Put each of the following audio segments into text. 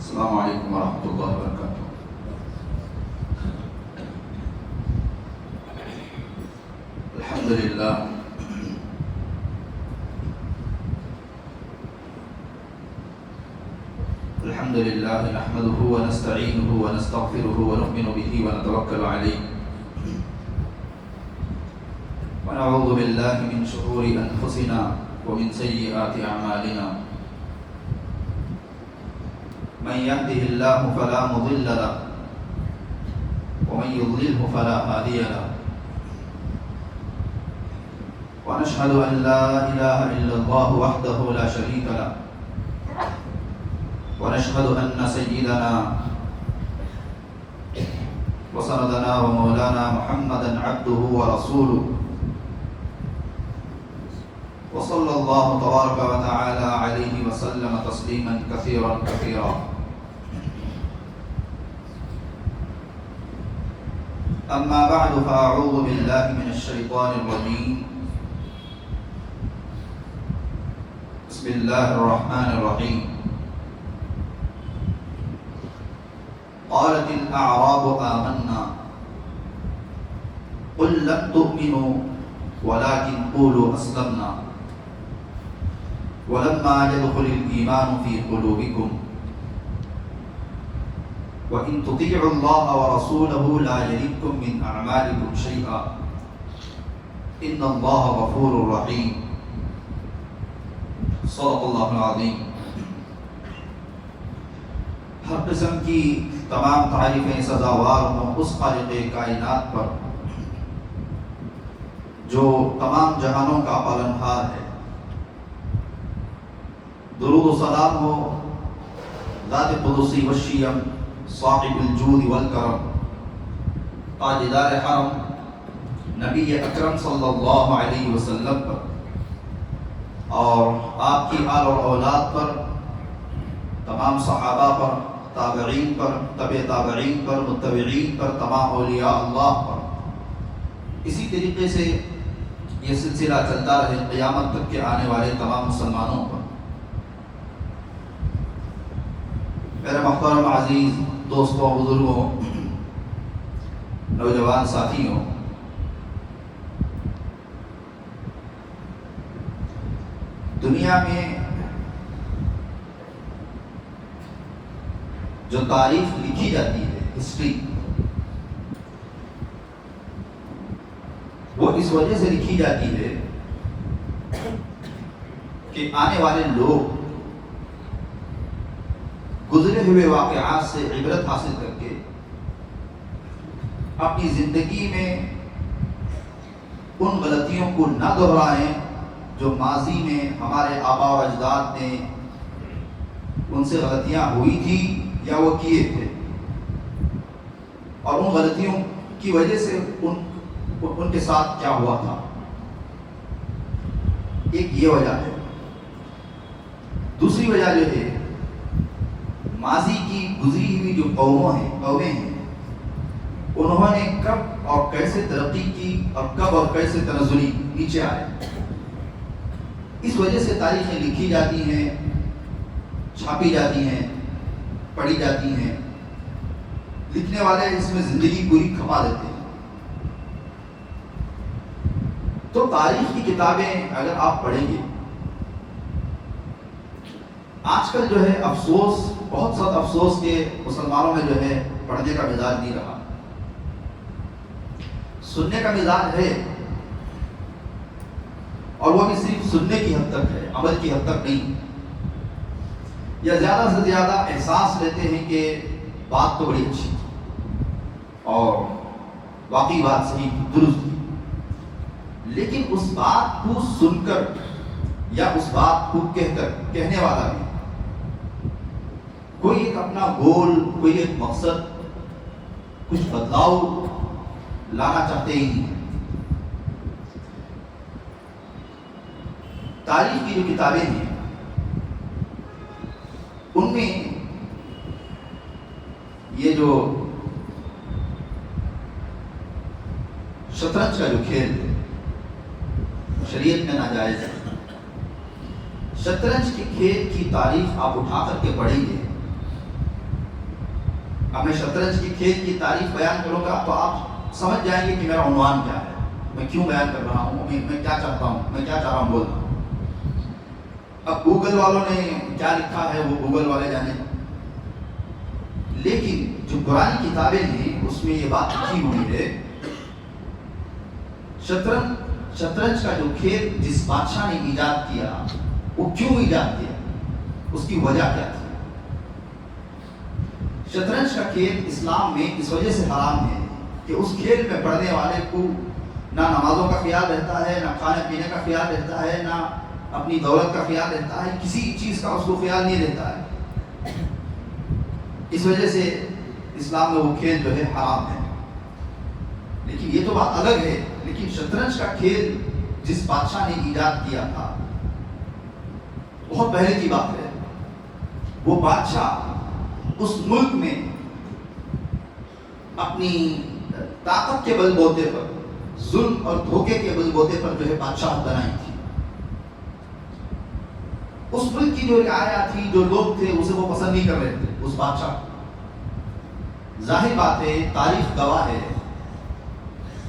السلام علیکم ورحمۃ اللہ وبرکاتہ۔ الحمد للہ الحمد للہ نحمده ونستعینه ونستغفره ونؤمن به ونتوکل علیہ ونعوذ باللہ من شرور انفسنا ومن سیئات اعمالنا من يهده الله فلا مضل له ومن يضلله فلا هادي له ونشهد أن لا إله إلا الله وحده لا شريك له ونشهد أن سيدنا وسندنا ومولانا محمدا عبده ورسوله وصلى الله تبارك وتعالى عليه وسلم تسليما كثيرا كثيرا۔ أما بعد فأعوذ بالله من الشيطان الرجيم، بسم الله الرحمن الرحيم۔ قالت الأعراب آمنا قل لم تؤمنوا ولكن قولوا أسلمنا ولما يدخل الإيمان في قلوبكم وإن تطيعوا الله ورسوله لا يلدكم من أعمالكم شيئا إن الله غفور رحيم۔ صدق اللہ العظیم۔ ہر قسم کی تمام تعریفیں سزاوار ہوں اس خالق کائنات پر جو تمام جہانوں کا پالنہار ہے۔ درود و سلام ہو ذات قدسی والشیم صاحب الجود والکرم تاجدار حرم نبی اکرم صلی اللہ علیہ وسلم پر اور آپ کی آل اور اولاد پر، تمام صحابہ پر، تابعین پر، تبع تابعین پر، متبعین پر، تمام اولیاء اللہ پر۔ اسی طریقے سے یہ سلسلہ چلتا رہے قیامت تک کے آنے والے تمام مسلمانوں پر۔ میرے محترم عزیز دوستوں، بزرگوں، نوجوان ساتھیوں، دنیا میں جو تاریخ لکھی جاتی ہے، ہسٹری، وہ اس وجہ سے لکھی جاتی ہے کہ آنے والے لوگ گزرے ہوئے واقعات سے عبرت حاصل کر کے اپنی زندگی میں ان غلطیوں کو نہ دہرائیں جو ماضی میں ہمارے آباء و اجداد نے ان سے غلطیاں ہوئی تھی یا وہ کیے تھے، اور ان غلطیوں کی وجہ سے ان کے ساتھ کیا ہوا تھا۔ ایک یہ وجہ ہے۔ دوسری وجہ جو ہے، ماضی کی گزری ہوئی جو قومیں ہیں، انہوں نے کب اور کیسے ترقی کی اور کب اور کیسے تنزلی نیچے آئے۔ اس وجہ سے تاریخیں لکھی جاتی ہیں، چھاپی جاتی ہیں، پڑھی جاتی ہیں۔ لکھنے والے اس میں زندگی پوری کھپا دیتے ہیں۔ تو تاریخ کی کتابیں اگر آپ پڑھیں گے، آج کل جو ہے افسوس، بہت سخت افسوس کہ مسلمانوں میں جو ہے پڑھنے کا مزاج نہیں رہا۔ سننے کا مزاج ہے، اور وہ بھی صرف سننے کی حد تک ہے، عمل کی حد تک نہیں۔ یا زیادہ سے زیادہ احساس لیتے ہیں کہ بات تو بڑی اچھی تھی اور واقعی بات صحیح درست تھی، لیکن اس بات کو سن کر یا اس بات کو کہنے والا بھی کوئی ایک اپنا گول، کوئی ایک مقصد، کچھ بدلاؤ لانا چاہتے ہی نہیں۔ تاریخ کی جو کتابیں ہیں ان میں یہ جو شطرنج کا جو کھیل ہے شریعت میں ناجائز ہے۔ شطرنج کے کھیل کی تاریخ آپ اٹھا کر کے پڑھیں گے اب میں شطرنج کی کھیل کی تعریف بیان کروں گا تو آپ سمجھ جائیں گے کہ میرا عنوان کیا ہے، میں کیوں بیان کر رہا ہوں، میں کیا چاہتا ہوں، میں کیا چاہ رہا ہوں بولنا. اب گوگل والوں نے کیا لکھا ہے وہ گوگل والے جانے، لیکن جو پرانی کتابیں ہیں اس میں یہ بات لکھی ہوئی ہے شطرنج کا جو کھیل جس بادشاہ نے ایجاد کیا وہ کیوں ایجاد کیا، اس کی وجہ کیا تھی. شطرنج کا کھیل اسلام میں اس وجہ سے حرام ہے کہ اس کھیل میں پڑھنے والے کو نہ نمازوں کا خیال رہتا ہے، نہ کھانے پینے کا خیال رہتا ہے، نہ اپنی دولت کا خیال رہتا ہے، کسی چیز کا اس کو خیال نہیں رہتا ہے. اس وجہ سے اسلام میں وہ کھیل جو ہے حرام ہے. لیکن یہ تو بات الگ ہے. لیکن شطرنج کا کھیل جس بادشاہ نے ایجاد کیا تھا بہت پہلے کی بات ہے. وہ بادشاہ اس ملک میں اپنی طاقت کے بل بوتے پر، ظلم اور دھوکے کے بل بوتے پر جو ہے بادشاہت بنائی تھی. اس ملک کی جو رعایا تھی، جو لوگ تھے، اسے وہ پسند نہیں کر رہے تھے اس بادشاہ. ظاہر بات ہے، تاریخ گواہ ہے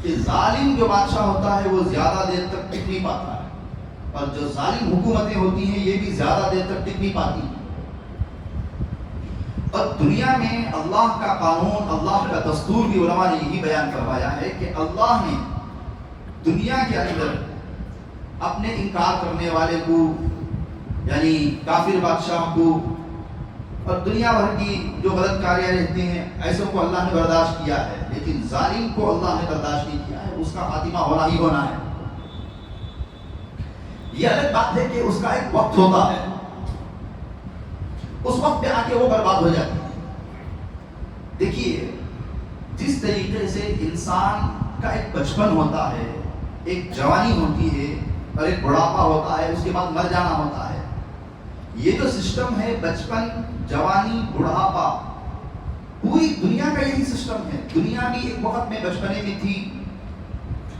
کہ ظالم جو بادشاہ ہوتا ہے وہ زیادہ دیر تک ٹک نہیں پاتا ہے، اور جو ظالم حکومتیں ہوتی ہیں یہ بھی زیادہ دیر تک ٹک نہیں پاتی ہیں. اور دنیا میں اللہ کا قانون، اللہ کا دستور بھی علماء نے یہی بیان کروایا ہے کہ اللہ نے دنیا کے اندر اپنے انکار کرنے والے کو، یعنی کافر بادشاہ کو، اور دنیا بھر کی جو غلط کاریاں رہتی ہیں ایسوں کو اللہ نے برداشت کیا ہے، لیکن ظالم کو اللہ نے برداشت نہیں کیا ہے. اس کا خاتمہ ہونا ہی ہونا ہے. یہ الگ بات ہے کہ اس کا ایک وقت ہوتا ہے، اس وقت پہ آ کے وہ برباد ہو جاتی ہے. دیکھیے جس طریقے سے انسان کا ایک بچپن ہوتا ہے، ایک جوانی ہوتی ہے اور ایک بڑھاپا ہوتا ہے، اس کے بعد مر جانا ہوتا ہے. یہ جو سسٹم ہے بچپن، جوانی، بڑھاپا، پوری دنیا کا یہی سسٹم ہے. دنیا بھی ایک وقت میں بچپنے میں تھی.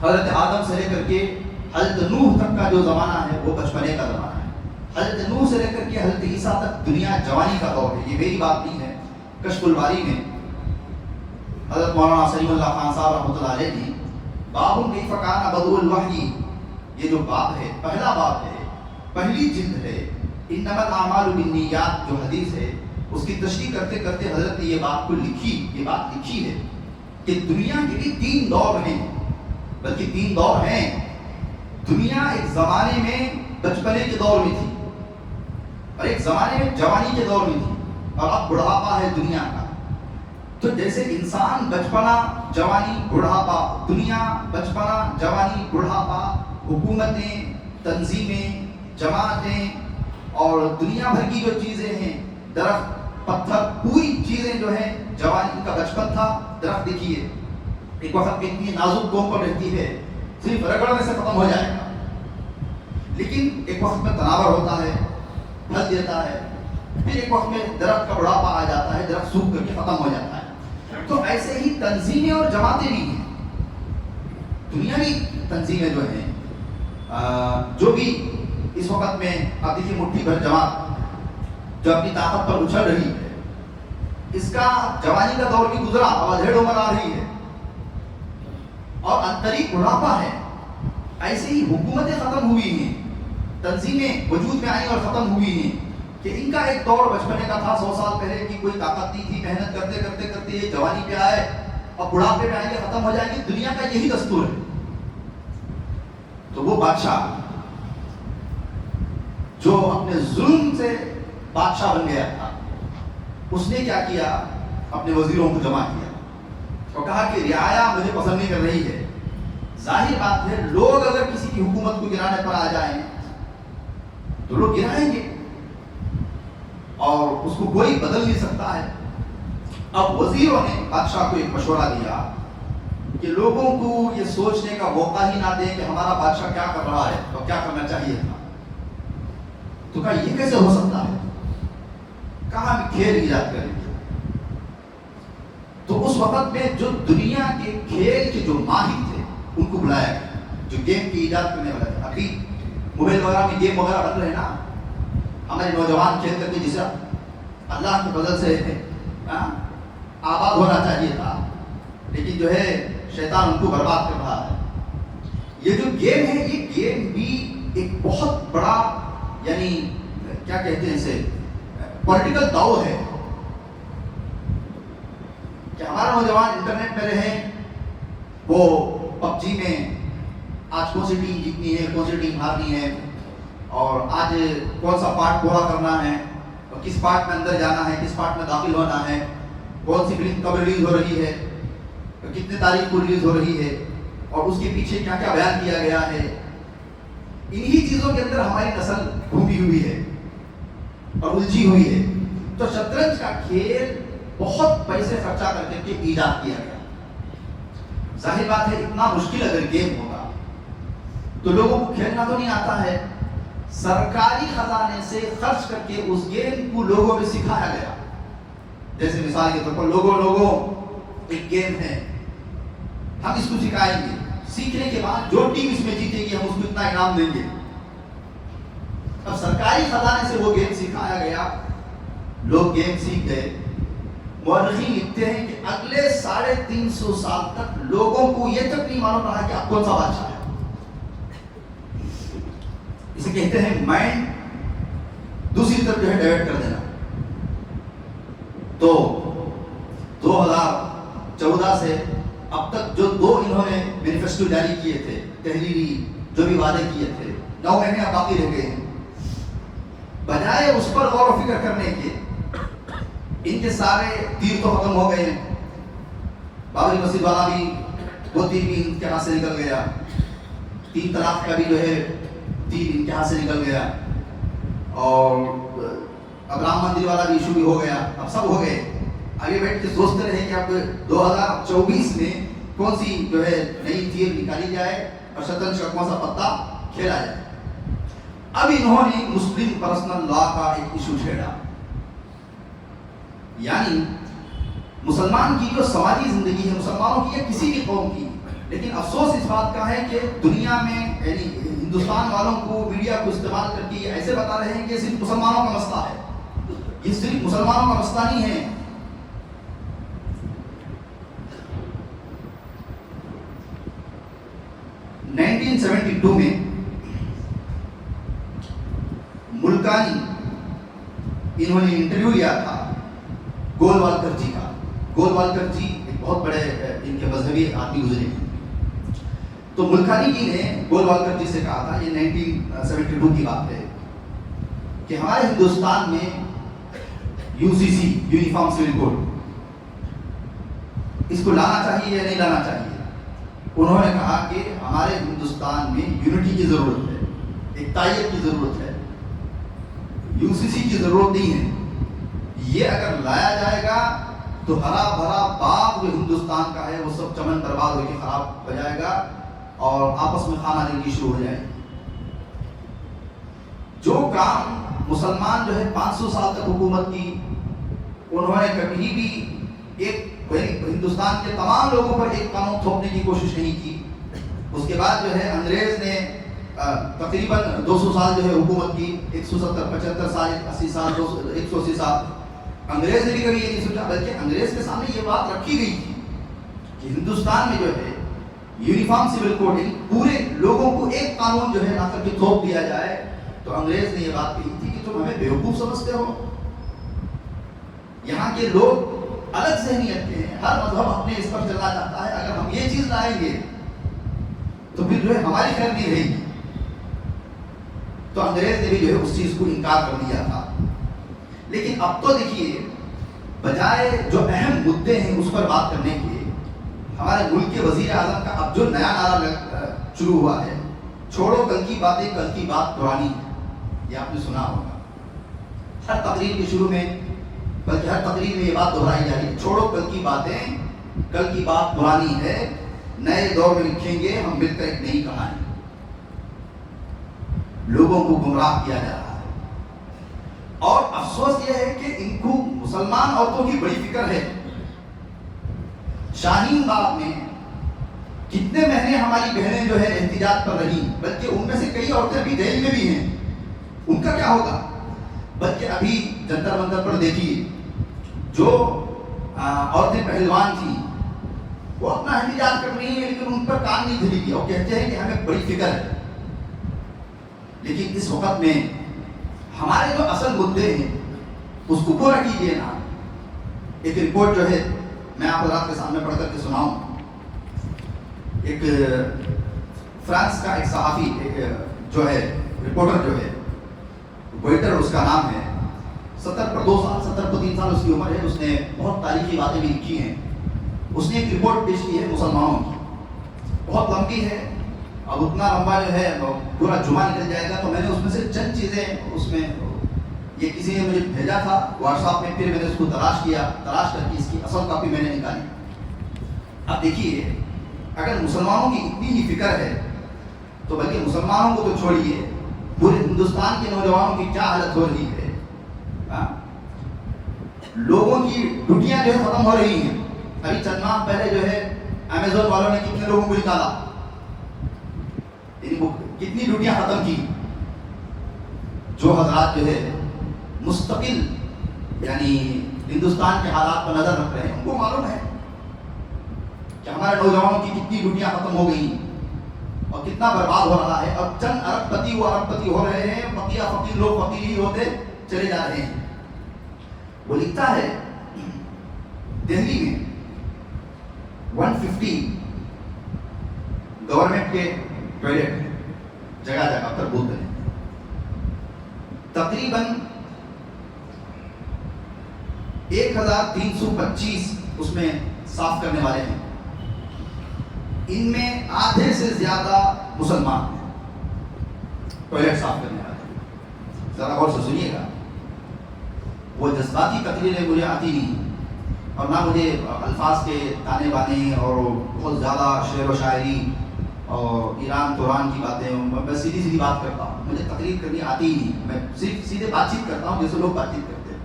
حضرت آدم سے لے کر کے حضرت نوح تک کا جو زمانہ ہے وہ بچپنے کا زمانہ ہے. حضرت نوح سے لے کر کے حضرت عیسیٰ تک دنیا جوانی کا دور ہے. یہ میری بات نہیں ہے. کشف الباری میں حضرت مولانا سلیم اللہ خان صاحب رحمۃ اللہ علیہ نے باب کیف کان بدء الوحی، یہ جو باب ہے، پہلا باب ہے، پہلی جلد ہے، انما الاعمال بالنیات جو حدیث ہے، اس کی تشریح کرتے کرتے حضرت نے یہ بات لکھی ہے کہ دنیا کے بھی 3 دور ہیں، بلکہ 3 دور ہیں. دنیا ایک زمانے میں بچپنے کے دور میں تھی، اور ایک زمانے میں جوانی کے دور میں تھی، اور اب بڑھاپا ہے دنیا کا. تو جیسے انسان بچپنا، جوانی، بڑھاپا، دنیا بچپنا، جوانی، بڑھاپا، حکومتیں، تنظیمیں، جماعتیں اور دنیا بھر کی جو چیزیں ہیں، درخت، پتھر، پوری چیزیں جو ہیں جوانی کا بچپن تھا. درخت دیکھیے ایک وقت میں اتنی نازک قوم پر رہتی ہے، صرف رگڑنے سے ختم ہو جائے گا، لیکن ایک وقت میں تناور ہوتا ہے، پھل دیتا ہے، پھر ایک وقت میں درخت کا بڑھاپا آ جاتا ہے، درخت سوکھ کر کے ختم ہو جاتا ہے. تو ایسے ہی تنظیمیں اور جماعتیں بھی ہیں. دنیاوی تنظیمیں جو ہیں، جو بھی اس وقت میں آپ دیکھیے مٹھی بھر جماعت جو اپنی طاقت پر اچھل رہی ہے، اس کا جوانی کا دور بھی گزرا، اب ادھیڑ عمر آ رہی ہے اور انتری بڑھاپا ہے. ایسے ہی حکومتیں ختم ہوئی ہیں، تنظیمیں وجود میں آئی اور ختم ہوئی ہیں کہ ان کا ایک دور بچپنے کا تھا، 100 سال پہلے کی کوئی طاقت نہیں تھی، محنت کرتے کرتے کرتے یہ جوانی پہ آئے اور بڑھاپے پہ آئیں گے، ختم ہو جائیں گے. دنیا کا یہی دستور ہے. تو وہ بادشاہ جو اپنے ظلم سے بادشاہ بن گیا تھا، اس نے کیا کیا؟ اپنے وزیروں کو جمع کیا اور کہا کہ رعایا مجھے پسند نہیں کر رہی ہے. ظاہر بات ہے لوگ اگر کسی کی حکومت کو گرانے پر آ جائیں تو لوگ گرائیں گے اور اس کو کوئی بدل نہیں سکتا ہے. اب وزیروں نے بادشاہ کو ایک مشورہ دیا کہ لوگوں کو یہ سوچنے کا موقع ہی نہ دیں کہ ہمارا بادشاہ کیا کر رہا ہے اور کیا کرنا چاہیے تھا. تو کہا یہ کیسے ہو سکتا ہے؟ کہا ہم کھیل ایجاد کریں گے. تو اس وقت میں جو دنیا کے کھیل کے جو ماہر تھے ان کو بلایا گیا، جو گیم کی ایجاد کرنے والے تھے. ابھی موبائل وغیرہ میں گیم وغیرہ بن رہے ہیں نا، ہمارے نوجوان کھیل کر کے جسے اللہ کے فضل سے آباد ہونا چاہیے تھا، لیکن جو ہے شیطان ان کو برباد کر رہا ہے۔ یہ جو گیم ہے، یہ گیم بھی ایک بہت بڑا یعنی کیا کہتے ہیں اسے پولیٹیکل داؤ ہے کہ ہمارے نوجوان انٹرنیٹ میں رہیں، وہ پب جی میں آج کون سی ٹیم جیتنی ہے، کون سی ٹیم ہارنی ہے، اور آج کون سا پارٹ پورا کرنا ہے، اور کس پارٹ میں اندر جانا ہے، کس پارٹ میں داخل ہونا ہے، کون سی فلم کب ریلیز ہو رہی ہے، کتنے تاریخ کو ریلیز ہو رہی ہے، اور اس کے پیچھے کیا کیا بیان کیا گیا ہے۔ انہی چیزوں کے اندر ہماری نسل ڈوبی ہوئی ہے اور الجھی ہوئی ہے۔ تو شطرنج کا کھیل بہت پیسے خرچہ کر کے ایجاد کیا گیا۔ ظاہر بات ہے اتنا مشکل اگر گیم ہوگا تو لوگوں کو کھیلنا تو نہیں آتا ہے۔ سرکاری خزانے سے خرچ کر کے اس گیم کو لوگوں میں سکھایا گیا۔ جیسے مثال کے طور پر لوگوں ایک گیم ہے، ہم اس کو سکھائیں گے، سیکھنے کے بعد جو ٹیم اس میں جیتے گی ہم اس کو اتنا انعام دیں گے۔ اب سرکاری خزانے سے وہ گیم سکھایا گیا، لوگ گیم سیکھ گئے۔ مورخین لکھتے ہیں کہ اگلے 350 سال تک لوگوں کو یہ تک نہیں معلوم رہا کہ اب کون سا بادشاہ ہے۔ اسے کہتے ہیں مائنڈ دوسری طرف جو ہے ڈائیورٹ کر دینا۔ تو 2014 سے اب تک جو 2 انہوں نے مینیفیسٹو جاری کیے تھے، تحریری جو بھی وعدے کیے تھے، 9 مہینے اب باقی رہ گئے ہیں۔ بجائے اس پر غور و فکر کرنے کے، ان کے سارے تیر تو ختم ہو گئے ہیں۔ بابری مسجد والا بھی، وہ تیر بھی ان کے ہاتھ سے نکل گیا، 3 طلاق کا بھی جو ہے تیر ان کے ہاتھ سے نکل گیا، اور اب رام مندر والا بھی ایشو بھی ہو گیا، اب سب ہو گئے۔ آگے بیٹھ کے سوچتے رہے کہ اب 2024 میں کون سی جو ہے نئی تیر نکالی جائے اور شطرنج کا کون سا پتا کھیلا جائے۔ اب انہوں نے مسلم پرسنل لا کا ایک ایشو چھیڑا، یعنی مسلمان کی جو سماجی زندگی ہے، مسلمانوں کی یا کسی بھی قوم کی، لیکن افسوس اس بات کا ہے کہ دنیا میں یعنی ہندوستان والوں کو میڈیا کو استعمال کر کے یہ ایسے بتا رہے ہیں کہ صرف مسلمانوں کا مسئلہ ہے۔ یہ صرف مسلمانوں کا مسئلہ نہیں ہے۔ 1972 میں ملکانی انہوں نے انٹرویو لیا تھا گولوالکر جی کا۔ گولوالکر جی ایک بہت بڑے ان کے مذہبی آدمی گزرے ہیں۔ تو ملکانی جی نے گولوالکر جی سے کہا تھا، یہ 1972 کی بات ہے، کہ ہمارے ہندوستان میں UCC یونیفارم سول کوڈ اس کو لانا چاہیے یا نہیں لانا چاہیے۔ انہوں نے کہا کہ ہمارے ہندوستان میں یونٹی کی ضرورت ہے، اتحاد کی ضرورت ہے، UCC کی ضرورت نہیں ہے۔ یہ اگر لایا جائے گا تو ہرا بھرا باغ جو ہندوستان کا ہے وہ سب چمن برباد ہو کے خراب ہو جائے گا اور آپس میں خانہ جنگی شروع ہو جائے گی۔ جو کام مسلمان جو ہے 500 سال تک حکومت کی، انہوں نے کبھی بھی ایک ہندوستان کے تمام لوگوں پر ایک قانون تھوپنے کی کوشش نہیں کی۔ اس کے بعد جو ہے انگریز نے تقریباً 200 سال جو ہے حکومت کی، 170 75 سال 80 سال 180 سال۔ انگریز نے بھی کبھی یہ نہیں سوچا، بلکہ انگریز کے سامنے یہ بات رکھی گئی تھی کہ ہندوستان میں جو ہے یونیفارم سول کوڈ پورے لوگوں کو ایک قانون جو ہے لا کر کے تھوپ دیا جائے۔ تو انگریز نے یہ بات کہی تھی کہ تم ہمیں بیوقوف سمجھتے ہو، یہاں کے لوگ الگ ذہنیت کے ہیں، ہر مذہب اپنے اس پر چلنا چاہتا ہے، اگر ہم یہ چیز لائیں گے تو پھر جو ہے ہماری خیر نہیں رہے گی۔ تو انگریز نے بھی جو ہے اس چیز کو انکار کر دیا تھا۔ لیکن اب تو دیکھیے، بجائے جو اہم مدعے ہیں اس پر بات کرنے کے، ہمارے ملک کے وزیر اعظم کا اب جو نیا نعرہ شروع ہوا ہے، چھوڑو کل کی باتیں، کل کی بات پرانی ہے، یہ آپ نے سنا ہوگا۔ ہر تقریر کے شروع میں، بلکہ ہر تقریر میں یہ بات دہرائی جا رہی ہے، چھوڑو کل کی باتیں، کل کی بات پرانی ہے، نئے دور میں لکھیں گے ہم مل کر ایک نئی کہانی۔ لوگوں کو گمراہ کیا جا رہا ہے، اور افسوس یہ ہے کہ ان کو مسلمان عورتوں کی بڑی فکر ہے۔ شاہین باغ میں کتنے مہینے ہماری بہنیں جو ہے احتجاج پر رہی، بلکہ ان میں سے کئی عورتیں ابھی جیل میں بھی ہیں، ان کا کیا ہوگا؟ بلکہ ابھی جنتر منتر پر دیکھیے، جو عورتیں پہلوان تھیں، وہ اپنا احتجاج کر رہی ہیں لیکن ان پر کان نہیں دھری گیا، وہ کہتے ہیں کہ ہمیں بڑی فکر ہے. لیکن اس وقت میں ہمارے جو اصل مدعے ہیں اس کو پورا کیجیے نا. ایک رپورٹ جو ہے میں آپ حضرات کے سامنے پڑھ کر کے سناؤں. ایک فرانس کا ایک صحافی جو ہے رپورٹر جو ہے گوئٹر اس کا نام ہے، 70 پر 2 سال 70 پر 3 سال اس کی عمر ہے. اس نے بہت تاریخی باتیں بھی لکھی ہیں. اس نے ایک رپورٹ پیش کی ہے مسلمانوں کی، بہت لمبی ہے. اب اتنا لمبا جو ہے پورا جمعہ نکل جائے گا، تو میں نے اس میں سے چند چیزیں اس میں، یہ کسی نے مجھے بھیجا تھا واٹس ایپ میں، پھر میں نے اس کو تلاش کر کے اس کی اصل کاپی میں نے نکالی. اب دیکھیے، اگر مسلمانوں کی اتنی ہی فکر ہے تو بلکہ مسلمانوں کو تو چھوڑیے، پورے ہندوستان کے نوجوانوں کی کیا حالت ہو رہی ہے. لوگوں کی ڈیوٹیاں جو ہے ختم ہو رہی ہیں. ابھی چند ماہ پہلے جو ہے امیزون والوں نے کتنے لوگوں کو نکالا، کتنی ڈیوٹیاں ختم کی. جو حضرات جو ہے مستقل یعنی ہندوستان کے حالات پر نظر رکھ رہے ہیں، ان کو معلوم ہے کہ ہمارے نوجوانوں کی کتنی ڈیوٹیاں ختم ہو گئی اور کتنا برباد ہو رہا ہے. اب چند ارب پتی وہ ارب پتی ہو رہے ہیں، بقیہ فقیر لوگ فقیر ہی ہوتے چلے جا رہے ہیں. وہ لکھتا ہے دہلی میں 150 گورنمنٹ کے ٹوائلٹ جگہ جگہ پر بولتے ہیں، تقریباً 1325 اس میں صاف کرنے والے ہیں. ان میں آدھے سے زیادہ مسلمان ہیں ٹوائلٹ صاف کرنے والے. ذرا غور سے سنیے گا. وہ جذباتی تقریریں مجھے آتی نہیں، اور نہ مجھے الفاظ کے تانے بانے اور بہت زیادہ شعر و شاعری اور ایران توران کی باتیں. میں سیدھی بات کرتا ہوں، مجھے تقریر کرنی آتی ہی نہیں. میں صرف سیدھے بات چیت کرتا ہوں جیسے لوگ بات چیت کرتے ہیں.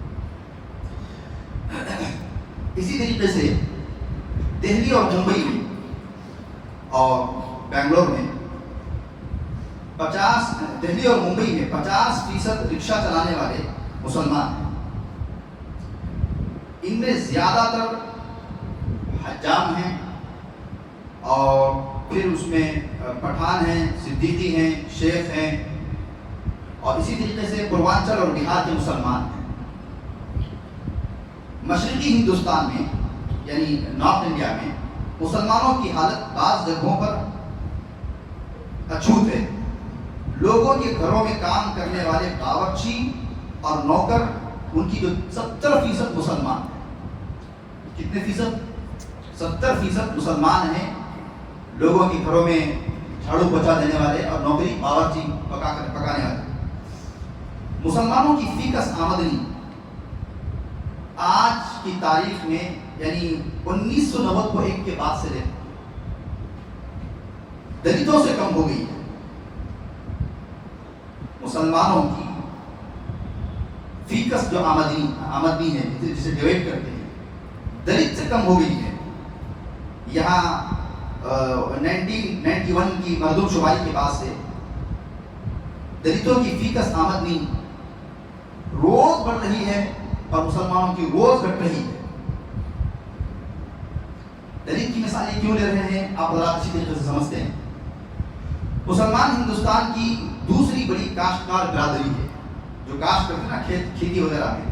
اسی طریقے سے دہلی اور ممبئی میں اور بنگلور میں 50% رکشہ چلانے والے مسلمان ہیں. ان میں زیادہ تر حجام ہیں اور پھر اس میں پٹھان ہیں، صدیقی ہیں، شیخ ہیں، اور اسی طریقے سے پوروانچل اور بہار کے مسلمان ہیں. مشرقی ہندوستان میں یعنی نارتھ انڈیا میں مسلمانوں کی حالت بعض جگہوں پر اچھوت ہے. لوگوں کے گھروں میں کام کرنے والے باورچی اور نوکر ان کی جو 70% مسلمان ہیں. کتنے فیصد؟ 70% مسلمان ہیں. لوگوں کے گھروں میں جھاڑو پوچھا دینے والے اور نوکری باورچی پکانے والے. مسلمانوں کی فی کس آمدنی آج کی تاریخ میں یعنی 1991 کے بعد سے لے دلتوں سے کم ہو گئی ہے. مسلمانوں کی فی کس جو آمدنی ہے جسے ڈیوائڈ کرتے ہیں، دلت سے کم ہو گئی ہے. یہاں 1991 کی مردم شماری کے بعد سے دلتوں کی فی کس آمدنی روز بڑھ رہی ہے اور مسلمانوں کی روز گھٹ رہی ہے. دلت کی مثالیں کیوں لے رہے ہیں آپ ذرا اچھی طریقے سے سمجھتے ہیں. مسلمان ہندوستان کی دوسری بڑی کاشتکار برادری ہے. جو کاشت کرتے ہیں نا کھیتی وغیرہ میں،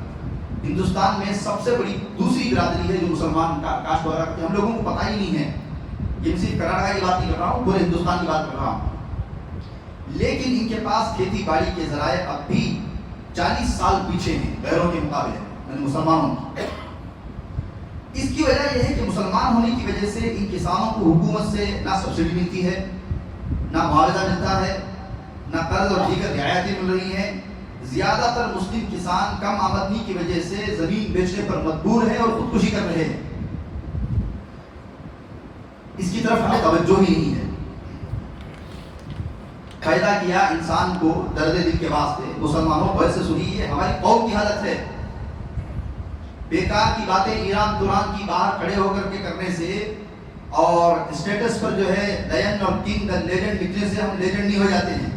ہندوستان میں سب سے بڑی دوسری برادری ہے جو مسلمان کاشت وغیرہ کرتے ہیں. ہم لوگوں کو پتہ ہی نہیں ہے. یہ صرف کرناٹکا کی بات نہیں کر رہا ہوں، پورے ہندوستان کی بات کر رہا ہوں. لیکن ان کے پاس کھیتی باڑی کے ذرائع اب بھی 40 سال پیچھے ہیں غیروں کے مقابلے یعنی مسلمانوں کی. اس کی وجہ یہ ہے کہ مسلمان ہونے کی وجہ سے ان کسانوں کو حکومت سے نہ سبسڈی ملتی ہے، نہ معاوضہ ملتا ہے، نہ قرض اور دیگر رعایتیں مل رہی ہیں. زیادہ تر مسلم کسان کم آمدنی کی وجہ سے زمین بیچنے پر مجبور ہیں اور خودکشی کر رہے ہیں. اس کی طرف ہمیں توجہ ہی نہیں ہے. پیدا کیا انسان کو درد دل کے واسطے. مسلمانوں بھر سے سنی، یہ ہماری قوم کی حالت ہے. بیکار کی باتیں ایران توران کی باہر کھڑے ہو کر کے کرنے سے اور اسٹیٹس پر جو ہے لین اور کنگ لیجنڈ لکھنے سے ہم لیجنڈ نہیں ہو جاتے ہیں.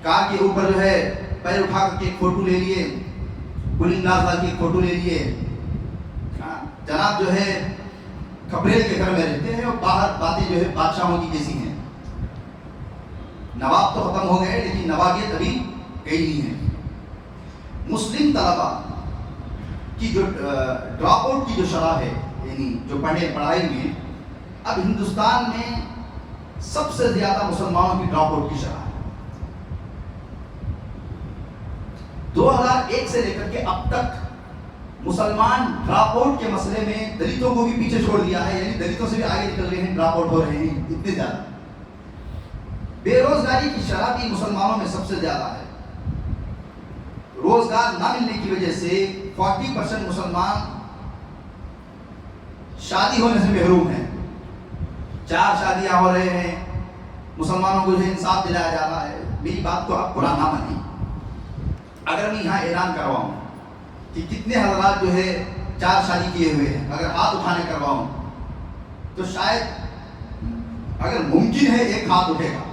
کار کے اوپر جو ہے پیر اٹھا کر کے ایک فوٹو لے لیے کلنگ نازا کی فوٹو لے لیے. جناب جو ہے کپڑے کے گھر میں رہتے ہیں اور باہر باتیں جو ہے بادشاہوں کی جیسی ہیں. نواب تو ختم ہو گئے لیکن نوابیت ابھی گئی نہیں ہے. مسلم طلبا کی جو ڈراپ آؤٹ کی جو شرح ہے یعنی جو پڑھائی میں اب ہندوستان میں سب سے زیادہ مسلمانوں کی ڈراپ آؤٹ کی شرح ہے. 2001 سے لے کر کے اب تک مسلمان ڈراپ آؤٹ کے مسئلے میں دلتوں کو بھی پیچھے چھوڑ دیا ہے. یعنی دلتوں سے بھی آگے نکل رہے ہیں, ڈراپ آؤٹ ہو رہے ہیں اتنے زیادہ. بے روزگاری کی شرح بھی مسلمانوں میں سب سے زیادہ ہے. روزگار نہ ملنے کی وجہ سے 40% مسلمان شادی ہونے سے محروم ہیں. 4 شادیاں ہو رہے ہیں. مسلمانوں کو جو ہے انصاف دلایا جا رہا ہے. میری بات کو آپ برا نہ مانیں. اگر میں یہاں اعلان کرواؤں کہ کتنے حضرات جو ہے 4 شادی کیے ہوئے ہیں, اگر ہاتھ اٹھانے کرواؤں تو شاید اگر ممکن ہے 1 ہاتھ اٹھے گا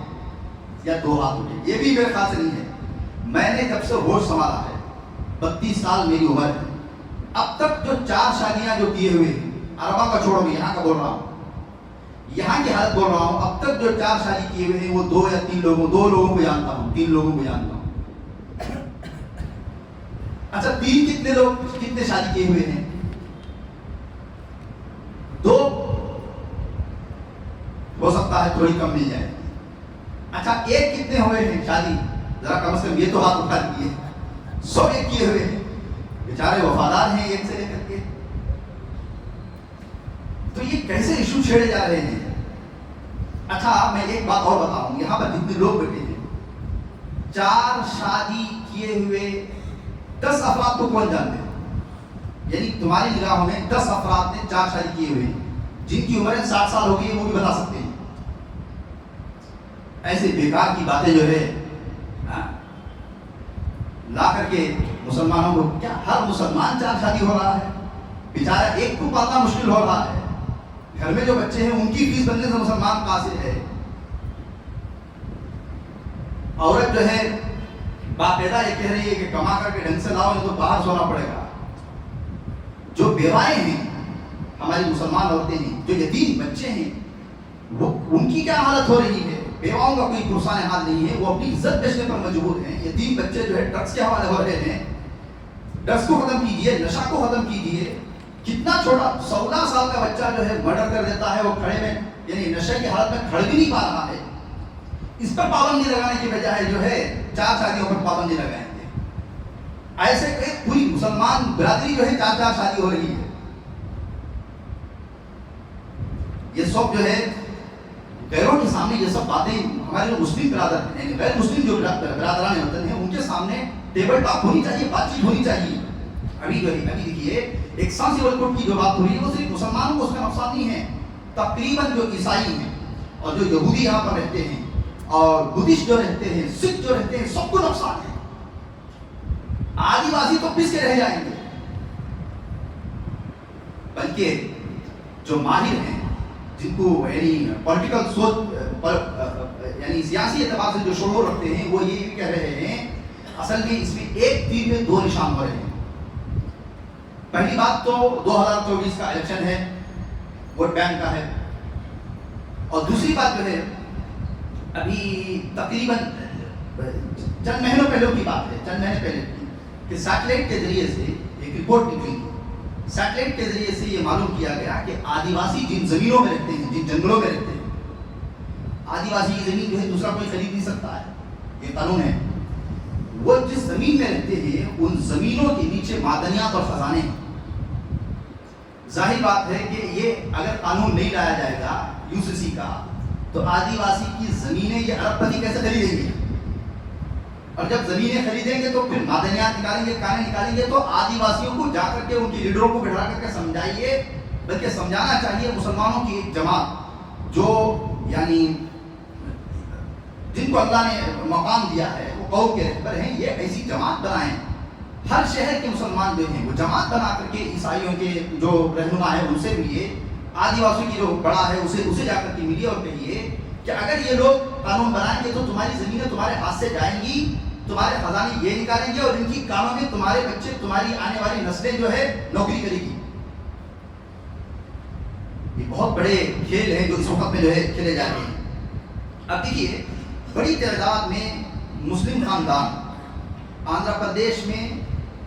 یا 2 ہاتھ اٹھے. یہ بھی میرے خیال سے نہیں ہے. میں نے جب سے ہوش سنبھالا ہے 32 سال میری عمر ہے, اب تک جو 4 شادیاں جو کیے ہوئے ہیں, عربہ کا چھوڑو, میں یہاں کا بول رہا ہوں, یہاں کی حالت بول رہا ہوں, اب تک جو 4 شادی کیے ہوئے ہیں وہ 2 یا 3 لوگوں 2 لوگوں کو جانتا ہوں, 3 لوگوں کو جانتا ہوں. اچھا 3 کتنے لوگ کتنے شادی کیے ہوئے ہیں؟ 2 ہو سکتا ہے تھوڑی کم مل جائے. اچھا 1 کتنے ہوئے ہیں شادی؟ ذرا کم از کم یہ تو ہاتھ اٹھا دیجیے. 100 1 کیے ہوئے ہیں, بیچارے وفادار ہیں 1 سے لے کر کے. تو یہ کیسے ایشو چھیڑے جا رہے ہیں؟ اچھا میں ایک بات اور بتاؤں, یہاں پر جتنے لوگ بیٹھے ہیں 4 شادی کیے ہوئے 10 افراد کو کون جانتے ہیں؟ یعنی تمہاری نگاہوں میں 10 افراد نے 4 شادی کیے ہوئے ہیں, جن کی عمریں 60 سال ہو گئی ہے, وہ بھی بتا سکتے ہیں. ایسے بیکار کی باتیں جو ہے لا کر کے مسلمانوں کو, کیا ہر مسلمان 4 شادی ہو رہا ہے؟ بیچارہ ایک کو پالنا مشکل ہو رہا ہے. گھر میں جو بچے ہیں ان کی فیس بننے سے مسلمان قاصر ہے. عورت جو ہے باقاعدہ یہ کہہ رہی ہے کہ کما کر کے ڈھنگ سے لاؤ, تو باہر سونا پڑے گا. جو بیوائیں ہیں ہماری مسلمان عورتیں ہیں, جو یتیم بچے ہیں, وہ ان کی کیا حالت ہو رہی ہے؟ بیواؤں کا کوئی پرسان حال نہیں ہے, وہ اپنی عزت بیچنے پر مجبور ہیں. یتیم بچے جو ہے ڈرگس کے حوالے ہو رہے ہیں. ڈرگس کو ختم کیجیے, نشہ کو ختم کیجیے. کتنا چھوٹا 16 سال کا بچہ جو ہے مرڈر کر دیتا ہے, وہ کھڑے میں یعنی نشے کی حالت میں کھڑے بھی نہیں پا رہا ہے. اس پر پابندی لگانے کی بجائے جو ہے 4 شادیوں پر پابندی لگائیں گے. ایسے ایک پوری مسلمان برادری جو ہے 4 شادی ہو رہی ہے. یہ سب جو ہے غیروں کے سامنے یہ سب باتیں, ہمارے جو مسلم برادر ہیں, غیر مسلم جو برادران وطن ہیں, ان کے سامنے ٹیبل ٹاک ہونی چاہیے, بات چیت ہونی چاہیے. ابھی جو ہے ابھی دیکھیے ایک سیول کوڈ کی جو بات ہو رہی ہے, وہ صرف مسلمانوں کو اس کا نقصان نہیں ہے. تقریباً جو عیسائی ہیں اور جو یہودی یہاں پر رہتے ہیں اور بدھسٹ جو رہتے ہیں, سکھ جو رہتے ہیں, سب کو نقصان ہے. آدیواسی تو پس کے رہ جائیں گے. بلکہ جو ماہر ہیں, جن کو یعنی پولیٹیکل سوچ یعنی سیاسی اعتبار سے جو شعور رکھتے ہیں, وہ یہ کہہ رہے ہیں اصل میں اس میں ایک تیر میں 2 نشان ہو رہے ہیں. پہلی بات تو 2024 کا الیکشن ہے, ووٹ بینک کا ہے. اور دوسری بات جو ہے ابھی تقریباً چند مہینوں پہلے کی بات ہے, چند مہینے پہلے کہ سیٹلائٹ کے ذریعے سے ایک رپورٹ نکلی. سیٹلائٹ کے ذریعے سے یہ معلوم کیا گیا کہ آدیواسی جن زمینوں میں رہتے ہیں, جن جنگلوں میں رہتے ہیں, آدیواسی کی زمین جو ہے دوسرا کوئی خرید نہیں سکتا ہے, یہ قانون ہے. وہ جس زمین میں رہتے ہیں ان زمینوں کے نیچے معدنیات اور خزانے ہیں. ظاہر بات ہے کہ یہ اگر قانون نہیں لایا جائے گا UCC کا, تو آدیواسی کی زمینیں یہ ارب پتی کیسے خریدیں گے؟ اور جب زمینیں خریدیں گے تو پھر معدنیات نکالیں گے, کانیں نکالیں گے. تو آدیواسیوں کو جا کر کے ان کی لیڈروں کو بٹھا کر کے سمجھائیے, بلکہ سمجھانا چاہیے مسلمانوں کی ایک جماعت جو یعنی جن کو اللہ نے مقام دیا ہے, وہ قوم کے رہبر ہیں, یہ ایسی جماعت بنائیں. ہر شہر کے مسلمان جو ہیں وہ جماعت بنا کر کے عیسائیوں کے جو رہنما ہے ان سے ملیے, آدیواسیوں کی جو بڑا ہے اسے جا کر کے ملیے اور کہیے کہ اگر یہ لوگ قانون بنائیں گے تو تمہاری زمینیں تمہارے ہاتھ سے جائیں گی, تمہارے خزانے یہ نکالیں گے اور ان کی کاموں میں تمہارے بچے، تمہاری آنے والی نسلیں جو ہے نوکری کرے گی. یہ بہت بڑے کھیل ہیں جو اس وقت میں جو ہے کھیلے جا رہے ہیں. اب دیکھیے بڑی تعداد میں مسلم خاندان آندھرا پردیش میں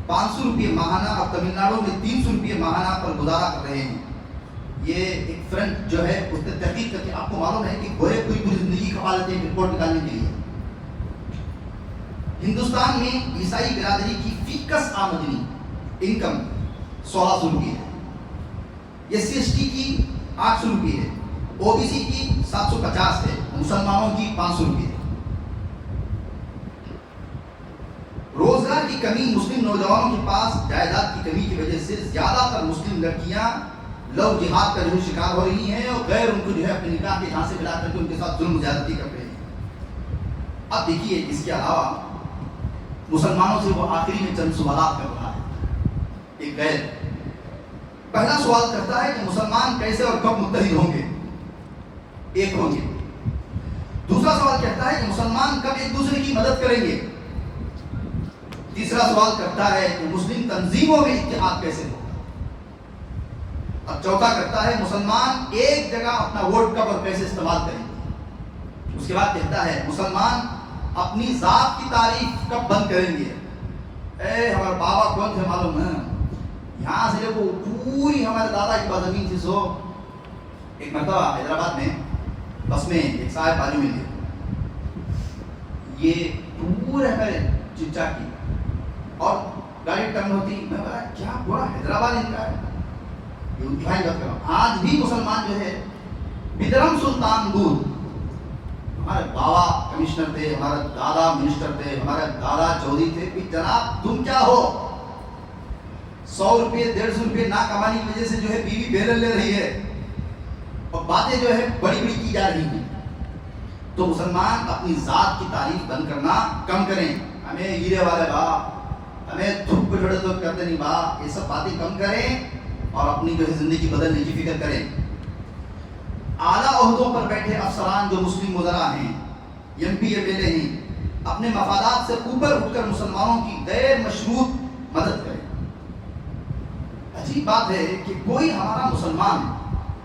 500 روپئے ماہانہ اور تمل ناڈو میں 300 روپئے ماہانہ پر گزارا کر رہے ہیں. یہ ایک فرنٹ جو ہے اس نے تحقیق کر کے آپ کو معلوم ہے کہ گورے پوری زندگی کھپا لیتے ہیں رپورٹ نکالنے کے لیے. ہندوستان میں عیسائی برادری کی فیکس آمدنی انکم 1600 روپئے ہے. SC/ST کی 800 روپئے ہے. OBC کی 750 ہے. مسلمانوں کی 500 روپئے ہے. روزگار کی کمی، مسلم نوجوانوں کے پاس جائیداد کی کمی کی وجہ سے زیادہ تر مسلم لڑکیاں لو جہاد کا جو ہے شکار ہو رہی ہیں اور غیر ان کو جو ہے اپنے نکاح کے جھانسے ملا کر کے ان کے ساتھ ظلم زیادتی کر رہے ہیں. اب دیکھیے اس کے علاوہ مسلمانوں سے وہ آخری میں چند سوالات کر رہا ہے. ایک غیر پہلا سوال کرتا ہے کہ مسلمان کیسے اور کب متحد ہوں گے، ایک ہوں گے. دوسرا سوال کہتا ہے کہ مسلمان کب ایک دوسرے کی مدد کریں گے. تیسرا سوال کرتا ہے کہ مسلم تنظیموں میں اتحاد کیسے ہوگا. اور چوتھا کرتا ہے مسلمان ایک جگہ اپنا ووٹ کب اور کیسے استعمال کریں گے. اس کے بعد کہتا ہے مسلمان اپنی ذات کی تعریف کب بند کریں گے. ہمارے بابا کون تھے معلوم ہے، یہاں سے وہ پوری ہمارے دادا کی بازمین تھی. سو ایک مرتبہ حیدرآباد میں بس میں ایک صاحب بازو میں تھے، یہ پورے ہمارے چچا کی اور گاڑی ٹرن ہوتی. میں بولا کیا پورا حیدرآباد ان کا ہے. یہ ان کی بات کر رہا ہوں. آج بھی مسلمان جو ہے بدرم سلطان دودھ، ہمارے بابا کمشنر تھے، ہمارا دادا منسٹر تھے، ہمارے دادا چودھری تھے. کہ جناب تم کیا ہو، 100 روپئے 150 روپئے نہ کمانے کی وجہ سے جو ہے بیوی بیرل لے رہی ہے اور باتیں جو ہے بڑی بڑی کی جا رہی ہیں. تو مسلمان اپنی ذات کی تعریف بند کرنا کم کریں. ہمیں ہیرے والے با، ہمیں دھوپ پہ چھوڑے تو کرتے نہیں با، یہ سب باتیں کم کریں اور اپنی جو ہے زندگی بدلنے کی فکر کریں. اعلیٰ عہدوں پر بیٹھے افسران جو مسلم وزراء ہیں، MP MLA ہیں، اپنے مفادات سے اوپر اٹھ کر مسلمانوں کی غیر مشروط مدد کریں. عجیب بات ہے کہ کوئی ہمارا مسلمان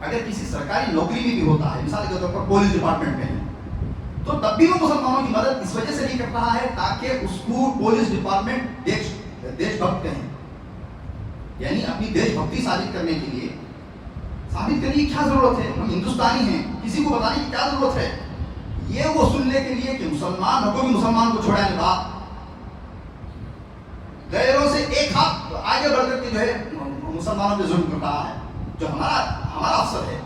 اگر کسی سرکاری نوکری میں بھی ہوتا ہے، مثال کے طور پر پولیس ڈپارٹمنٹ میں ہے، تو تب بھی وہ مسلمانوں کی مدد اس وجہ سے نہیں کر رہا ہے تاکہ اس کو پولیس ڈپارٹمنٹ دیش بھکت کہیں. یعنی اپنی دیش بھکتی ثابت کرنے کے لیے ثابت کرنے کی کیا ضرورت ہے. ہم ہندوستانی ہیں، کسی کو بتانے کی کیا ضرورت ہے. یہ وہ سننے کے لیے کہ مسلمان حکومت مسلمان کو چھوڑا نہیں بات، غیروں سے ایک ہاتھ آگے بڑھ کر کے جو ہے مسلمانوں پہ ظلم کر رہا ہے جو ہمارا افسر ہے.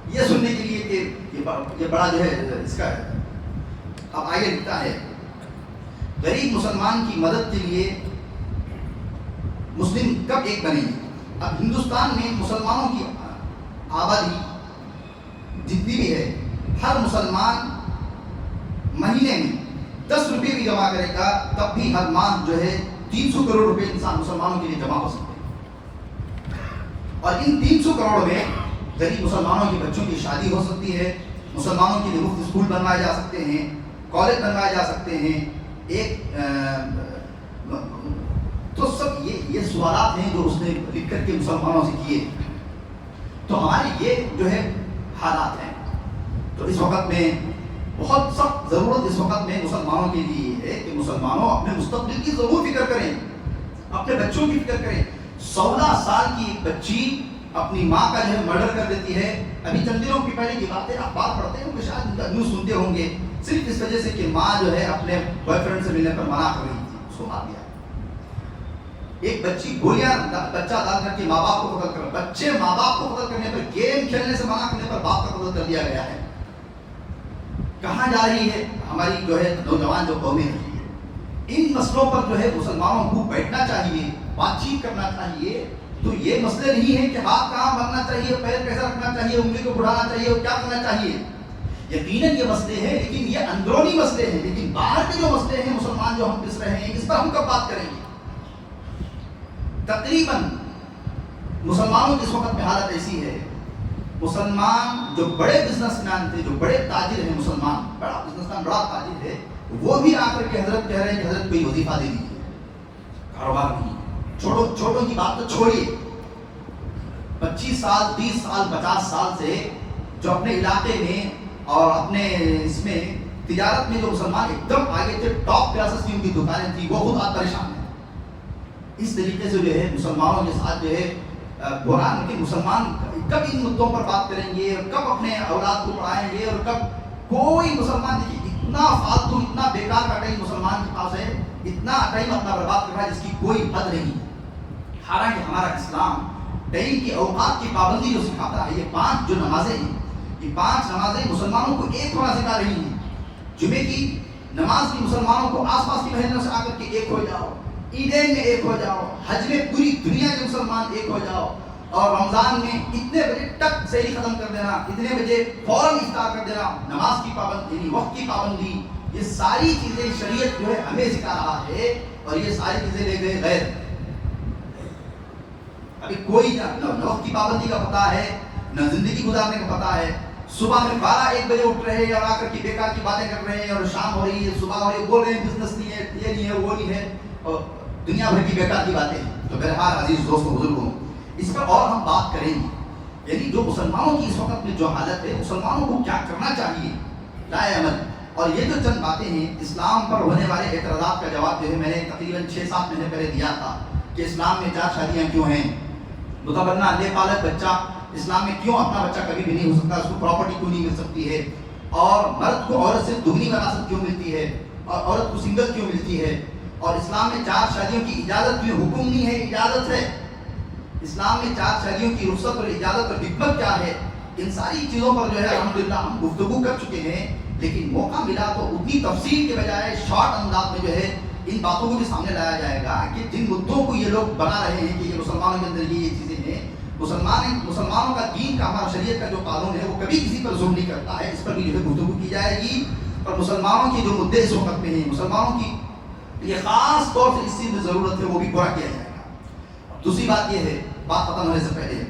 یہ سننے کے لیے کہ یہ بڑا جو ہے اس کا ہے. اب آگے لکھتا ہے غریب مسلمان کی مدد کے لیے مسلم کب ایک بنے گی. اب ہندوستان میں مسلمانوں کی آبادی جتنی بھی ہے، ہر مسلمان مہینے میں 10 روپئے بھی جمع کرے گا تب بھی ہر ماہ جو ہے 300 کروڑ روپئے انسان مسلمانوں کے لیے جمع ہو سکتے ہیں. اور ان 300 کروڑ میں غریب مسلمانوں کے بچوں کی شادی ہو سکتی ہے، مسلمانوں کے لیے مفت اسکول بنوائے جا سکتے ہیں، کالج بنوائے جا سکتے ہیں. تو سب یہ سوالات ہیں جو اس نے لکھ کر کے مسلمانوں سے کیے. تو ہماری یہ جو ہے حالات ہیں. تو اس وقت میں بہت سخت ضرورت اس وقت میں مسلمانوں کے لیے ہے کہ مسلمانوں اپنے مستقبل کی ضرور فکر کریں، اپنے بچوں کی فکر کریں. 16 سال کی ایک بچی اپنی ماں کا جو ہے مرڈر کر دیتی ہے. ابھی چند دنوں کی پہلے کی باتیں اخبار پڑھتے ہیں، شاید نیوز سنتے ہوں گے، صرف اس وجہ سے کہ ماں جو ہے اپنے بوائے فرینڈ سے ملنے پر منع کر رہی تھی، اس کو مار دیا. ایک بچی گولیاں بچہ ڈال کر کے ماں باپ کو قتل کر، بچے ماں باپ کو قتل کرنے پر، گیم کھیلنے سے منع کرنے پر باپ کا قتل کر دیا گیا ہے. کہاں جا رہی ہے ہماری جو ہے نوجوان جو قومیں رہی ہے. ان مسئلوں پر جو ہے مسلمانوں کو بیٹھنا چاہیے، بات چیت کرنا چاہیے. تو یہ مسئلے نہیں ہے کہ ہاتھ کہاں بننا چاہیے، پیر کیسا رکھنا چاہیے، انگلی کو بڑھانا چاہیے اور کیا کرنا چاہیے. یقیناً یہ مسئلے ہیں، لیکن یہ اندرونی مسئلے ہیں. لیکن باہر کے جو مسئلے ہیں مسلمان جو ہم پس رہے ہیں، اس پر ہم کب بات کریں گے. تقریباً مسلمانوں کی اس وقت میں حالت ایسی ہے، مسلمان جو بڑے بزنس مین تھے، جو بڑے تاجر ہیں، مسلمان بڑا بزنس مین بڑا تاجر ہے، وہ بھی آ کر کے حضرت کہہ رہے ہیں کہ حضرت کوئی وظیفہ دے دیجیے، کاروبار نہیں، چھوٹوں کی بات تو چھوڑیے، 25 سال 30 سال 50 سال سے جو اپنے علاقے میں اور اپنے اس میں تجارت میں جو مسلمان ایک دم آگے تھے، ٹاپ کلاسز کی ان کی دکانیں تھیں، وہ خود آج پریشان ہیں۔ اس طریقے سے جو ہے مسلمانوں کے ساتھ جو ہے قرآن کے مسلمان کب ان مدعوں پر بات کریں گے اور کب اپنے اولاد کو پڑھائیں گے، اور کب کوئی مسلمان دیکھیے اتنا فالتو اتنا بیکار کا ٹائم مسلمان کے پاس ہے، اتنا ٹائم اپنا برباد کر رہا ہے جس کی کوئی حد نہیں۔ حالانکہ ہمارا اسلام ٹائم کی اوقات کی پابندی جو سکھاتا ہے، یہ 5 جو نمازیں ہیں، یہ 5 نمازیں مسلمانوں کو ایک ہونا سکھا رہی ہیں۔ جمعے کی نماز کی مسلمانوں کو آس پاس کی محلوں سے آ کر کے ایک ہو جاؤ، عیدین میں ایک ہو جاؤ، حج میں پوری دنیا کے مسلمان ایک ہو جاؤ، اور رمضان میں اتنے بجے ٹک سحری ختم کر دینا، اتنے بجے فوراً افطار کر دینا، نماز کی پابندی یعنی وقت کی پابندی، یہ ساری چیزیں شریعت جو ہے ہمیں سکھا رہا ہے، اور یہ ساری چیزیں لے گئے غیر۔ ابھی کوئی نہ وقت کی پابندی کا پتہ ہے، نہ زندگی گزارنے کا پتہ ہے، صبح میں 12-1 بجے اٹھ رہے ہیں اور آ کر کے بیکار کی باتیں کر رہے ہیں، اور شام ہو رہی ہے صبح ہو رہی ہے بول رہے ہیں بزنس نہیں ہے، یہ نہیں ہے، وہ نہیں ہے، اور دنیا بھر کی بیکار کی باتیں ہیں۔ تو بہرحال عزیز دوستوں بزرگوں، اس پر اور ہم بات کریں گے، یعنی جو مسلمانوں کی اس وقت میں جو حالت ہے، مسلمانوں کو کیا کرنا چاہیے، رائے عمل، اور یہ جو چند باتیں ہیں اسلام پر ہونے والے اعتراضات کا جواب جو ہے میں نے تقریباً 6-7 مہینے پہلے دیا تھا کہ اسلام میں 4 شادیاں کیوں ہیں، متبنہ لے پالک بچہ اسلام میں کیوں اپنا بچہ کبھی بھی نہیں ہو سکتا، اس کو پراپرٹی کیوں نہیں مل سکتی ہے، اور مرد کو عورت سے دگنی وراثت کیوں ملتی ہے، اور عورت کو سنگل کیوں ملتی ہے، اور اسلام میں 4 شادیوں کی اجازت کیوں، حکم نہیں ہے اجازت ہے، اسلام میں 4 شادیوں کی رخصت اور اجازت اور حکمت کیا ہے، ان ساری چیزوں پر جو ہے الحمدللہ ہم گفتگو کر چکے ہیں، لیکن موقع ملا تو اتنی تفصیل کے بجائے شارٹ انداز میں جو ہے ان باتوں کو بھی سامنے لایا جائے گا کہ جن مدعوں کو یہ لوگ بنا رہے ہیں کہ یہ مسلمانوں کے اندر یہ چیزیں ہیں، مسلمانوں کا دین کا ہمارا شریعت کا جو قانون ہے وہ کبھی کسی پر ظلم نہیں کرتا ہے، اس پر بھی جو ہے گفتگو کی جائے گی، اور مسلمانوں کے جو مدعے اس وقت میں ہیں، مسلمانوں کی یہ خاص طور سے اس چیز میں ضرورت ہے وہ بھی پورا کیا جائے گا۔ دوسری بات یہ ہے، بات ختم ہونے سے پہلے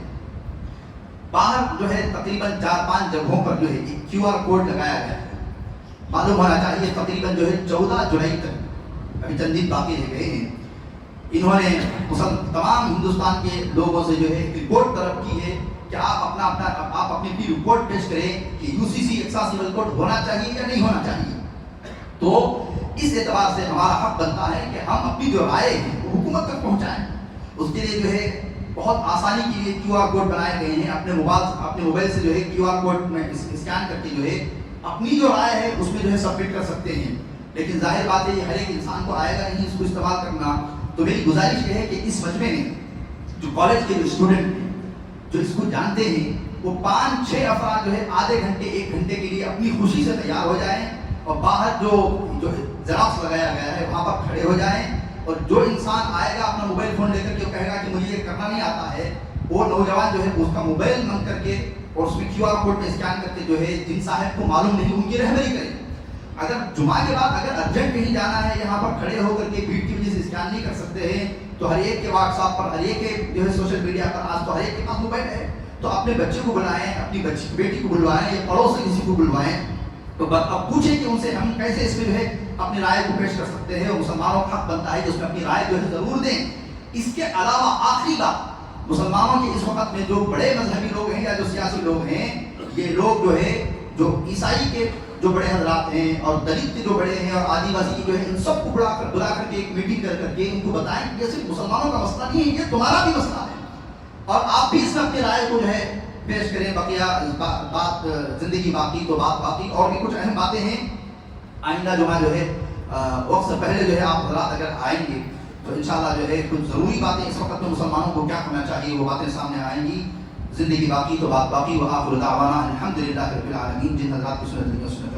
باہر جو ہے تقریباً 4-5 جگہوں پر جو ہے ایک QR کوڈ لگایا گیا ہے، معلوم ہونا چاہیے تقریباً جو ہے 14 جولائی تک، ابھی چند دن باقی رہ گئے ہیں، انہوں نے تمام ہندوستان کے لوگوں سے جو ہے ایک رپورٹ طلب کی ہے کہ آپ اپنی رپورٹ پیش کریں کہ UCC ایکسیسیبل کوڈ ہونا چاہیے یا نہیں ہونا چاہیے۔ تو اس اعتبار سے ہمارا حق بنتا ہے کہ ہم اپنی جو رائے ہے وہ حکومت تک پہنچائیں، اس کے لیے جو ہے بہت آسانی کے لیے QR کوڈ بنائے گئے ہیں، اپنے موبائل سے جو ہے QR کوڈ میں اسکین کر کے جو ہے اپنی جو رائے ہے اس میں جو ہے سبمٹ کر سکتے ہیں، لیکن ظاہر بات ہے یہ ہر ایک انسان کو آئے گا نہیں اس کو استعمال کرنا، تو میری گزارش یہ ہے کہ اس مجمع میں جو کالج کے جو اسٹوڈنٹ ہیں جو اس کو جانتے ہیں وہ 5-6 افراد جو ہے آدھے گھنٹے 1 گھنٹے کے لیے اپنی خوشی سے تیار ہو جائیں، اور باہر جو زیراکس لگایا گیا ہے وہاں پر کھڑے ہو جائیں، اور جو انسان آئے گا اپنا موبائل فون لے کر کے کہے گا کہ مجھے یہ کرنا نہیں آتا ہے، وہ نوجوان جو ہے اس کا موبائل بند کر کے اور اس میں QR کوڈ میں اسکین کر کے جو ہے جن صاحب کو معلوم نہیں ان کی رہبری کریں۔ اگر جمعہ کے بعد اگر ارجنٹ کہیں جانا ہے، یہاں پر کھڑے ہو کر کے بھیڑ کی وجہ سے اسکین نہیں کر سکتے ہیں، تو ہر ایک کے واٹس ایپ پر، ہر ایک کے جو ہے سوشل میڈیا پر، آج تو ہر ایک کے پاس موبائل ہے، تو اپنے بچے کو بلائیں، اپنی بیٹی کو بلوائیں، یا پڑوس سے کسی کو بلوائیں، تو اب پوچھیں کہ ان سے ہم کیسے اس میں جو ہے اپنی رائے کو پیش کر سکتے ہیں، اور مسلمانوں کا حق بنتا ہے کہ اس میں اپنی رائے جو ہے ضرور دیں۔ اس کے علاوہ آخری بات، مسلمانوں کے اس وقت میں جو بڑے مذہبی لوگ ہیں یا جو سیاسی لوگ ہیں، یہ لوگ جو ہے جو عیسائی کے جو بڑے حضرات ہیں اور دلت کے جو بڑے ہیں اور آدی واسی کی جو ہے ان سب کو بلا کر کے ایک میٹنگ کر کے ان کو بتائیں کہ یہ صرف مسلمانوں کا مسئلہ نہیں ہے، یہ تمہارا بھی مسئلہ ہے، اور آپ بھی اس میں اپنی رائے کو جو ہے پیش کریں۔ بقیہ بات زندگی باقی تو بات باقی، اور بھی کچھ اہم باتیں ہیں، آئندہ جمعہ جو ہے وقت سے پہلے جو ہے آپ حضرات اگر آئیں گے تو انشاءاللہ جو ہے کچھ ضروری باتیں اس وقت میں مسلمانوں کو کیا کرنا چاہیے وہ باتیں سامنے آئیں گی۔ زندگی باقی تو بات باقی، وآخر دعوانا الحمدللہ رب العالمین۔ جن حضرات کی سنت